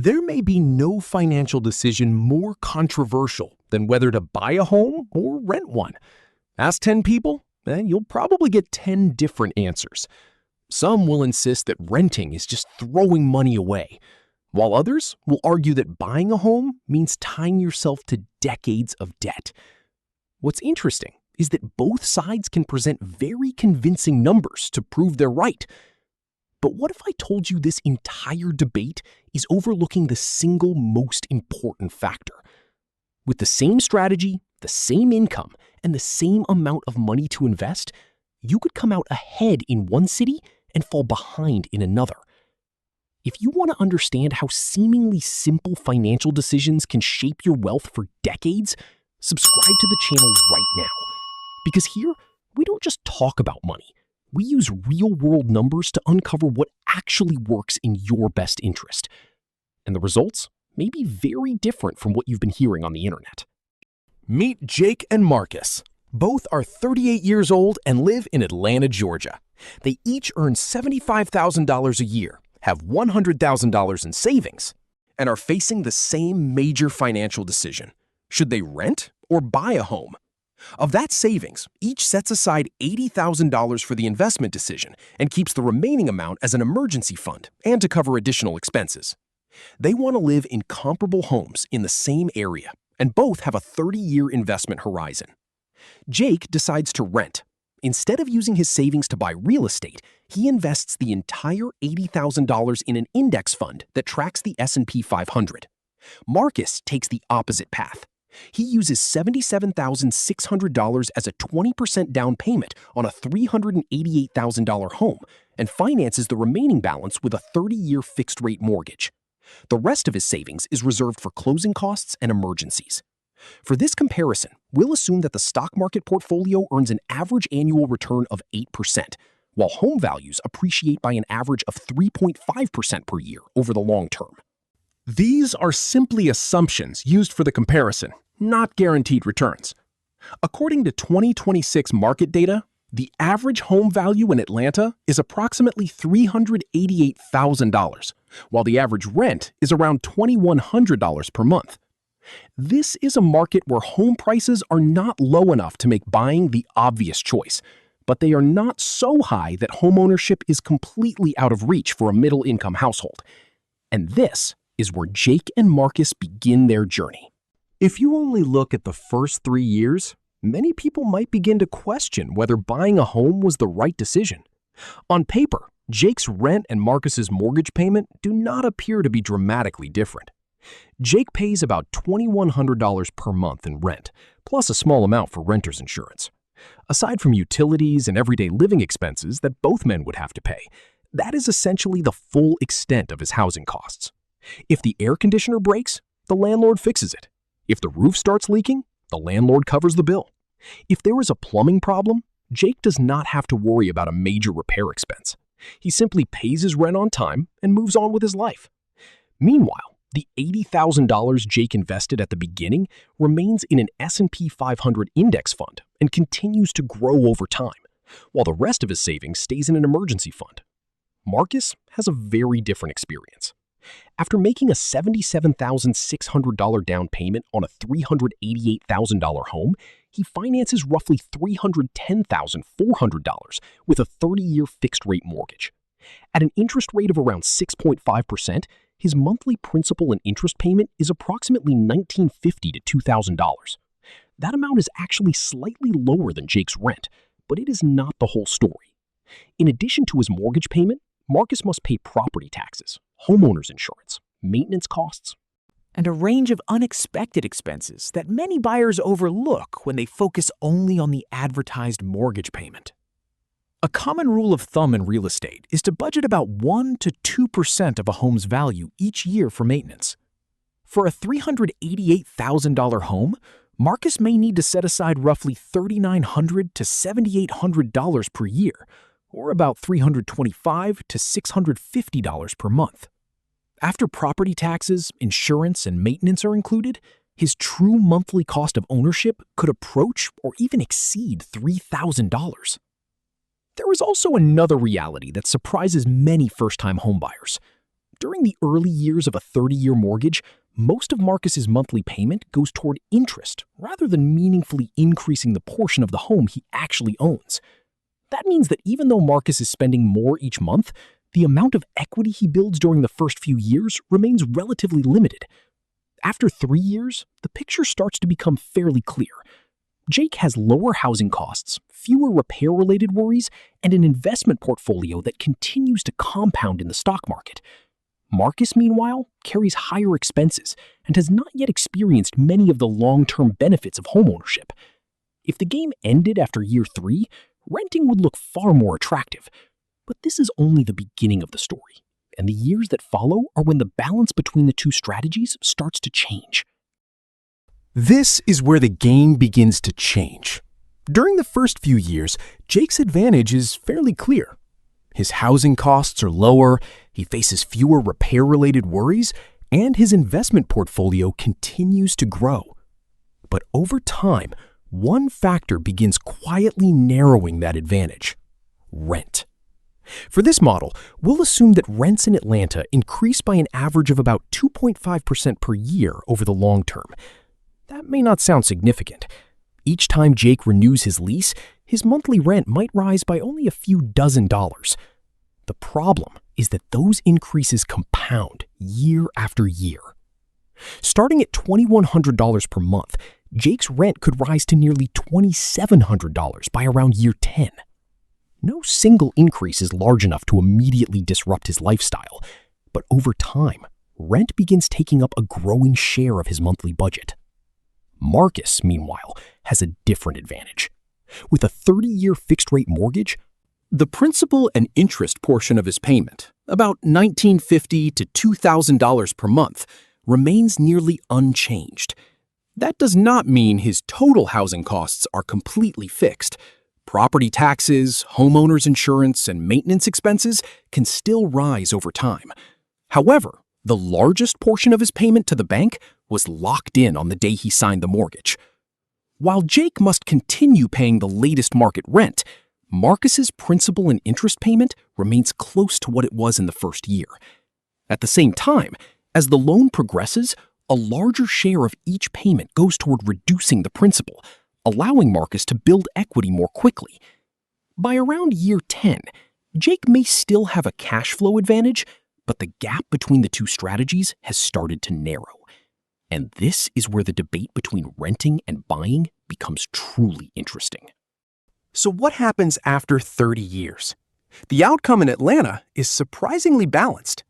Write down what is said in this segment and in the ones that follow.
There may be no financial decision more controversial than whether to buy a home or rent one. Ask 10 people, and you'll probably get 10 different answers. Some will insist that renting is just throwing money away, while others will argue that buying a home means tying yourself to decades of debt. What's interesting is that both sides can present very convincing numbers to prove they're right. But what if I told you this entire debate is overlooking the single most important factor? With the same strategy, the same income, and the same amount of money to invest, you could come out ahead in one city and fall behind in another. If you want to understand how seemingly simple financial decisions can shape your wealth for decades, subscribe to the channel right now. Because here, we don't just talk about money. We use real-world numbers to uncover what actually works in your best interest. And the results may be very different from what you've been hearing on the internet. Meet Jake and Marcus. Both are 38 years old and live in Atlanta, Georgia. They each earn $75,000 a year, have $100,000 in savings, and are facing the same major financial decision. Should they rent or buy a home? Of that savings, each sets aside $80,000 for the investment decision and keeps the remaining amount as an emergency fund and to cover additional expenses. They want to live in comparable homes in the same area, and both have a 30-year investment horizon. Jake decides to rent. Instead of using his savings to buy real estate, he invests the entire $80,000 in an index fund that tracks the S&P 500. Marcus takes the opposite path. He uses $77,600 as a 20% down payment on a $388,000 home and finances the remaining balance with a 30-year fixed-rate mortgage. The rest of his savings is reserved for closing costs and emergencies. For this comparison, we'll assume that the stock market portfolio earns an average annual return of 8%, while home values appreciate by an average of 3.5% per year over the long term. These are simply assumptions used for the comparison, not guaranteed returns. According to 2026 market data, the average home value in Atlanta is approximately $388,000, while the average rent is around $2,100 per month. This is a market where home prices are not low enough to make buying the obvious choice, but they are not so high that homeownership is completely out of reach for a middle-income household. And this is where Jake and Marcus begin their journey. If you only look at the first 3 years, many people might begin to question whether buying a home was the right decision. On paper, Jake's rent and Marcus's mortgage payment do not appear to be dramatically different. Jake pays about $2,100 per month in rent, plus a small amount for renter's insurance. Aside from utilities and everyday living expenses that both men would have to pay, that is essentially the full extent of his housing costs. If the air conditioner breaks, the landlord fixes it. If the roof starts leaking, the landlord covers the bill. If there is a plumbing problem, Jake does not have to worry about a major repair expense. He simply pays his rent on time and moves on with his life. Meanwhile, the $80,000 Jake invested at the beginning remains in an S&P 500 index fund and continues to grow over time, while the rest of his savings stays in an emergency fund. Marcus has a very different experience. After making a $77,600 down payment on a $388,000 home, he finances roughly $310,400 with a 30-year fixed-rate mortgage. At an interest rate of around 6.5%, his monthly principal and interest payment is approximately $1,950 to $2,000. That amount is actually slightly lower than Jake's rent, but it is not the whole story. In addition to his mortgage payment, Marcus must pay property taxes, homeowner's insurance, maintenance costs, and a range of unexpected expenses that many buyers overlook when they focus only on the advertised mortgage payment. A common rule of thumb in real estate is to budget about 1 to 2% of a home's value each year for maintenance. For a $388,000 home, Marcus may need to set aside roughly $3,900 to $7,800 per year, or about $325 to $650 per month. After property taxes, insurance, and maintenance are included, his true monthly cost of ownership could approach or even exceed $3,000. There is also another reality that surprises many first-time homebuyers. During the early years of a 30-year mortgage, most of Marcus's monthly payment goes toward interest rather than meaningfully increasing the portion of the home he actually owns. That means that even though Marcus is spending more each month, the amount of equity he builds during the first few years remains relatively limited. After 3 years, the picture starts to become fairly clear. Jake has lower housing costs, fewer repair-related worries, and an investment portfolio that continues to compound in the stock market. Marcus, meanwhile, carries higher expenses and has not yet experienced many of the long-term benefits of homeownership. If the game ended after year 3, renting would look far more attractive. But this is only the beginning of the story, and the years that follow are when the balance between the two strategies starts to change. This is where the game begins to change. During the first few years, Jake's advantage is fairly clear. His housing costs are lower, he faces fewer repair-related worries, and his investment portfolio continues to grow. But over time, one factor begins quietly narrowing that advantage: rent. For this model, we'll assume that rents in Atlanta increase by an average of about 2.5% per year over the long term. That may not sound significant. Each time Jake renews his lease, his monthly rent might rise by only a few dollars. The problem is that those increases compound year after year. Starting at $2,100 per month, Jake's rent could rise to nearly $2,700 by around year 10. No single increase is large enough to immediately disrupt his lifestyle, but over time, rent begins taking up a growing share of his monthly budget. Marcus, meanwhile, has a different advantage. With a 30-year fixed-rate mortgage, the principal and interest portion of his payment, about $1,950 to $2,000 per month, remains nearly unchanged. That does not mean his total housing costs are completely fixed. Property taxes, homeowners insurance, and maintenance expenses can still rise over time. However, the largest portion of his payment to the bank was locked in on the day he signed the mortgage. While Jake must continue paying the latest market rent, Marcus's principal and interest payment remains close to what it was in the first year. At the same time, as the loan progresses, a larger share of each payment goes toward reducing the principal, allowing Marcus to build equity more quickly. By around year 10, Jake may still have a cash flow advantage, but the gap between the two strategies has started to narrow. And this is where the debate between renting and buying becomes truly interesting. So what happens after 30 years? The outcome in Atlanta is surprisingly balanced.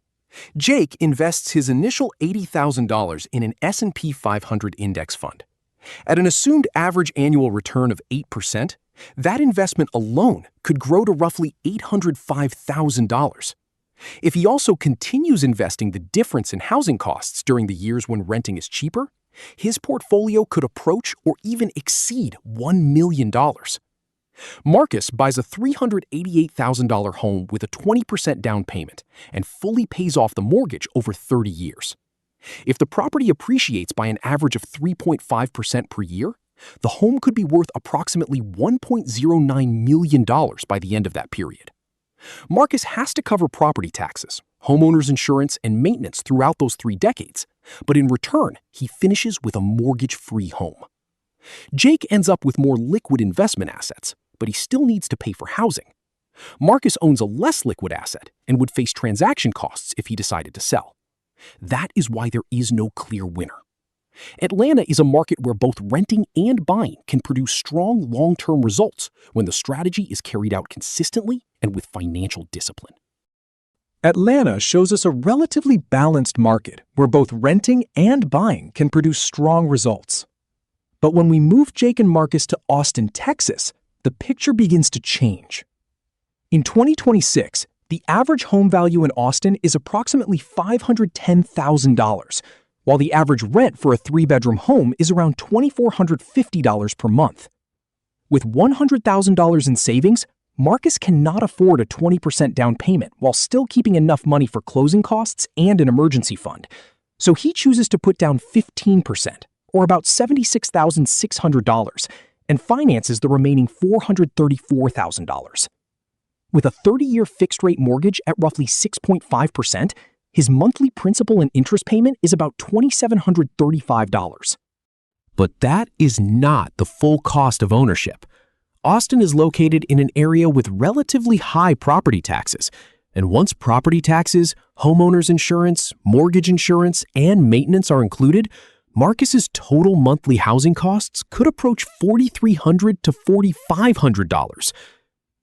Jake invests his initial $80,000 in an S&P 500 index fund. At an assumed average annual return of 8%, that investment alone could grow to roughly $805,000. If he also continues investing the difference in housing costs during the years when renting is cheaper, his portfolio could approach or even exceed $1 million. Marcus buys a $388,000 home with a 20% down payment and fully pays off the mortgage over 30 years. If the property appreciates by an average of 3.5% per year, the home could be worth approximately $1.09 million by the end of that period. Marcus has to cover property taxes, homeowners insurance, and maintenance throughout those 3 decades, but in return, he finishes with a mortgage-free home. Jake ends up with more liquid investment assets, but he still needs to pay for housing. Marcus owns a less liquid asset and would face transaction costs if he decided to sell. That is why there is no clear winner. Atlanta is a market where both renting and buying can produce strong long-term results when the strategy is carried out consistently and with financial discipline. Atlanta shows us a relatively balanced market where both renting and buying can produce strong results. But when we move Jake and Marcus to Austin, Texas, the picture begins to change. In 2026, the average home value in Austin is approximately $510,000, while the average rent for a 3-bedroom home is around $2,450 per month. With $100,000 in savings, Marcus cannot afford a 20% down payment while still keeping enough money for closing costs and an emergency fund, so he chooses to put down 15%, or about $76,600, and finances the remaining $434,000. With a 30-year fixed-rate mortgage at roughly 6.5%, His monthly principal and interest payment is about $2,735. But that is not the full cost of ownership. Austin is located in an area with relatively high property taxes, and once property taxes, homeowners insurance, mortgage insurance, and maintenance are included, Marcus's total monthly housing costs could approach $4,300 to $4,500.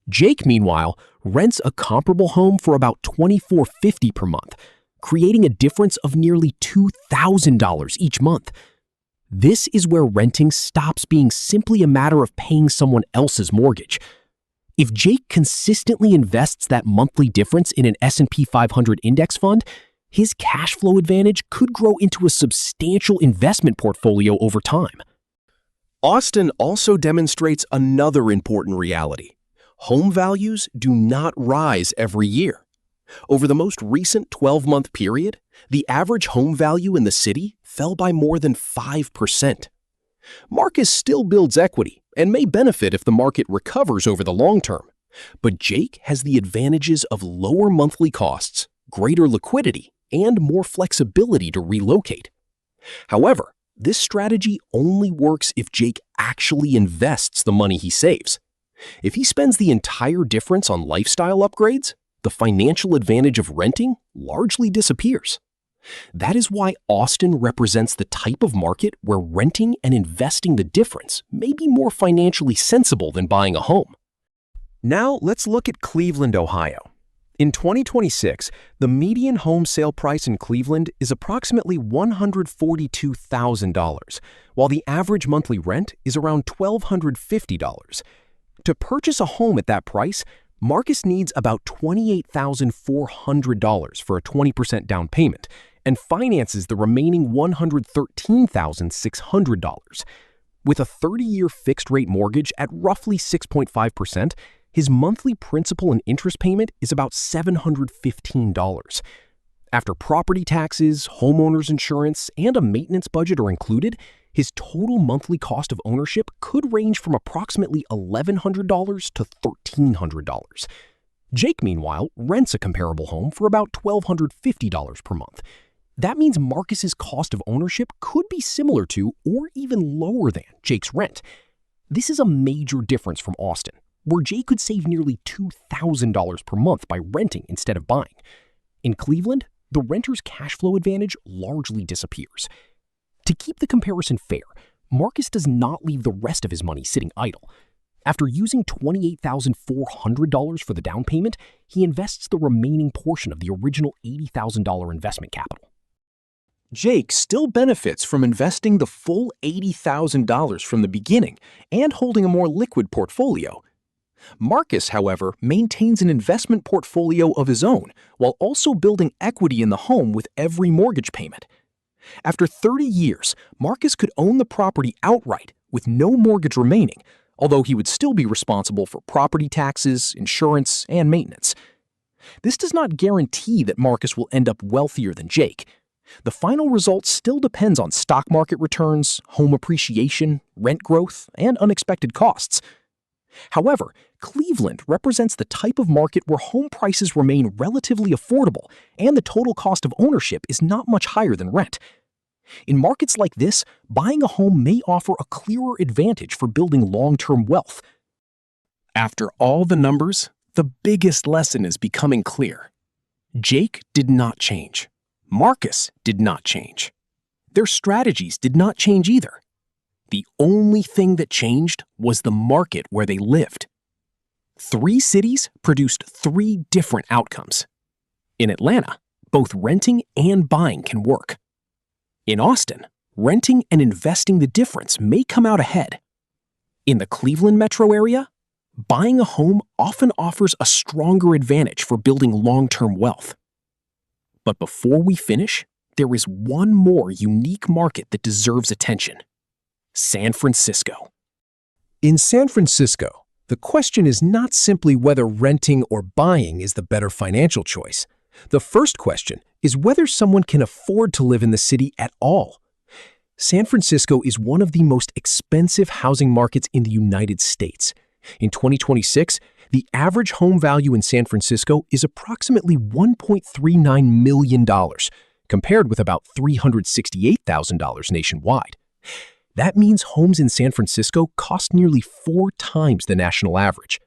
Jake, meanwhile, rents a comparable home for about $2,450 per month, creating a difference of nearly $2,000 each month. This is where renting stops being simply a matter of paying someone else's mortgage. If Jake consistently invests that monthly difference in an S&P 500 index fund, his cash flow advantage could grow into a substantial investment portfolio over time. Austin also demonstrates another important reality. Home values do not rise every year. Over the most recent 12-month period, the average home value in the city fell by more than 5%. Marcus still builds equity and may benefit if the market recovers over the long term, but Jake has the advantages of lower monthly costs, greater liquidity, and more flexibility to relocate. However, this strategy only works if Jake actually invests the money he saves. If he spends the entire difference on lifestyle upgrades, the financial advantage of renting largely disappears. That is why Austin represents the type of market where renting and investing the difference may be more financially sensible than buying a home. Now let's look at Cleveland, Ohio. In 2026, the median home sale price in Cleveland is approximately $142,000, while the average monthly rent is around $1,250. To purchase a home at that price, Marcus needs about $28,400 for a 20% down payment and finances the remaining $113,600. With a 30-year fixed-rate mortgage at roughly 6.5%, his monthly principal and interest payment is about $715. After property taxes, homeowners insurance, and a maintenance budget are included, his total monthly cost of ownership could range from approximately $1,100 to $1,300. Jake, meanwhile, rents a comparable home for about $1,250 per month. That means Marcus's cost of ownership could be similar to or even lower than Jake's rent. This is a major difference from Austin, where Jake could save nearly $2,000 per month by renting instead of buying. In Cleveland, the renter's cash flow advantage largely disappears. To keep the comparison fair, Marcus does not leave the rest of his money sitting idle. After using $28,400 for the down payment, he invests the remaining portion of the original $80,000 investment capital. Jake still benefits from investing the full $80,000 from the beginning and holding a more liquid portfolio. Marcus, however, maintains an investment portfolio of his own while also building equity in the home with every mortgage payment. After 30 years, Marcus could own the property outright with no mortgage remaining, although he would still be responsible for property taxes, insurance, and maintenance. This does not guarantee that Marcus will end up wealthier than Jake. The final result still depends on stock market returns, home appreciation, rent growth, and unexpected costs. However, Cleveland represents the type of market where home prices remain relatively affordable and the total cost of ownership is not much higher than rent. In markets like this, buying a home may offer a clearer advantage for building long-term wealth. After all the numbers, the biggest lesson is becoming clear. Jake did not change. Marcus did not change. Their strategies did not change either. The only thing that changed was the market where they lived. 3 cities produced 3 different outcomes. In Atlanta, both renting and buying can work. In Austin, renting and investing the difference may come out ahead. In the Cleveland metro area, buying a home often offers a stronger advantage for building long-term wealth. But before we finish, there is one more unique market that deserves attention: San Francisco. In San Francisco, the question is not simply whether renting or buying is the better financial choice. The first question is whether someone can afford to live in the city at all. San Francisco is one of the most expensive housing markets in the United States, In 2026, the average home value in San Francisco is approximately $1.39 million, compared with about $368,000 nationwide. That means homes in San Francisco cost nearly 4 times the national average.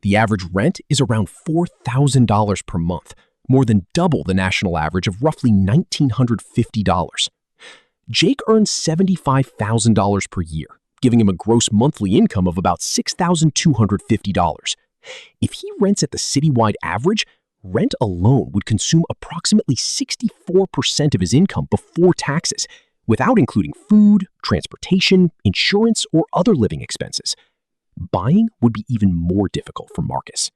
The average rent is around $4,000 per month, more than double the national average of roughly $1,950. Jake earns $75,000 per year, giving him a gross monthly income of about $6,250. If he rents at the citywide average, rent alone would consume approximately 64% of his income before taxes, without including food, transportation, insurance, or other living expenses. Buying would be even more difficult for Marcus.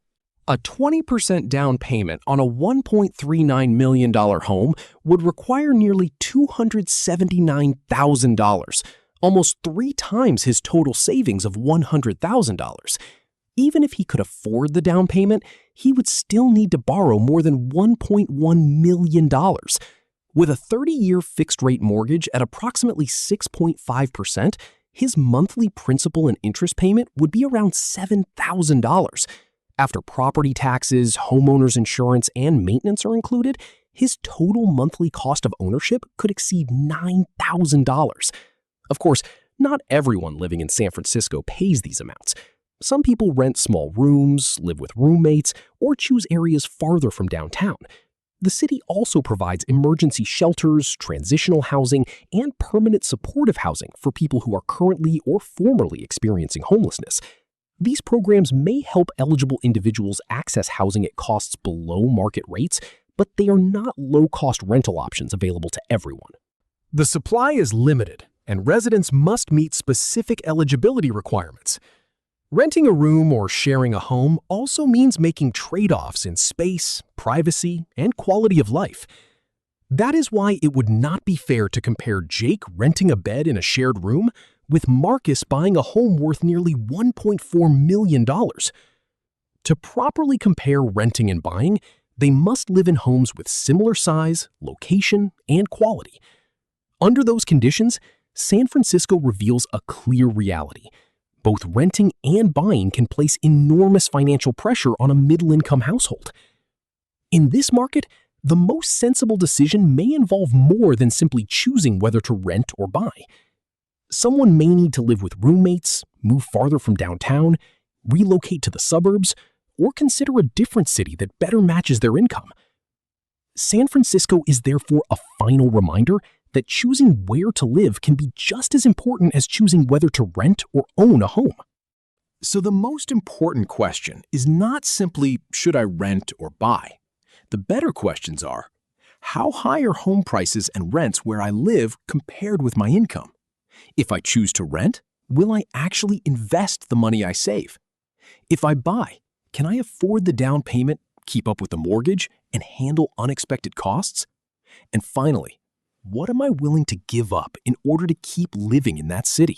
A 20% down payment on a $1.39 million home would require nearly $279,000, almost 3 times his total savings of $100,000. Even if he could afford the down payment, he would still need to borrow more than $1.1 million. With a 30-year fixed-rate mortgage at approximately 6.5%, his monthly principal and interest payment would be around $7,000. After property taxes, homeowner's insurance, and maintenance are included, his total monthly cost of ownership could exceed $9,000. Of course, not everyone living in San Francisco pays these amounts. Some people rent small rooms, live with roommates, or choose areas farther from downtown. The city also provides emergency shelters, transitional housing, and permanent supportive housing for people who are currently or formerly experiencing homelessness. These programs may help eligible individuals access housing at costs below market rates, but they are not low-cost rental options available to everyone. The supply is limited, and residents must meet specific eligibility requirements. Renting a room or sharing a home also means making trade-offs in space, privacy, and quality of life. That is why it would not be fair to compare Jake renting a bed in a shared room with Marcus buying a home worth nearly $1.4 million. To properly compare renting and buying, they must live in homes with similar size, location, and quality. Under those conditions, San Francisco reveals a clear reality. Both renting and buying can place enormous financial pressure on a middle-income household. In this market, the most sensible decision may involve more than simply choosing whether to rent or buy. Someone may need to live with roommates, move farther from downtown, relocate to the suburbs, or consider a different city that better matches their income. San Francisco is therefore a final reminder that choosing where to live can be just as important as choosing whether to rent or own a home. So the most important question is not simply, should I rent or buy? The better questions are, how high are home prices and rents where I live compared with my income? If I choose to rent, will I actually invest the money I save? If I buy, can I afford the down payment, keep up with the mortgage, and handle unexpected costs? And finally, what am I willing to give up in order to keep living in that city?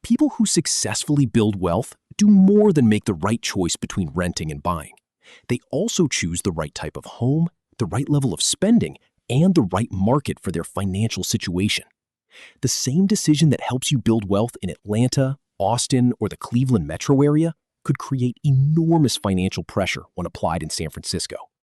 People who successfully build wealth do more than make the right choice between renting and buying. They also choose the right type of home, the right level of spending, and the right market for their financial situation. The same decision that helps you build wealth in Atlanta, Austin, or the Cleveland metro area could create enormous financial pressure when applied in San Francisco.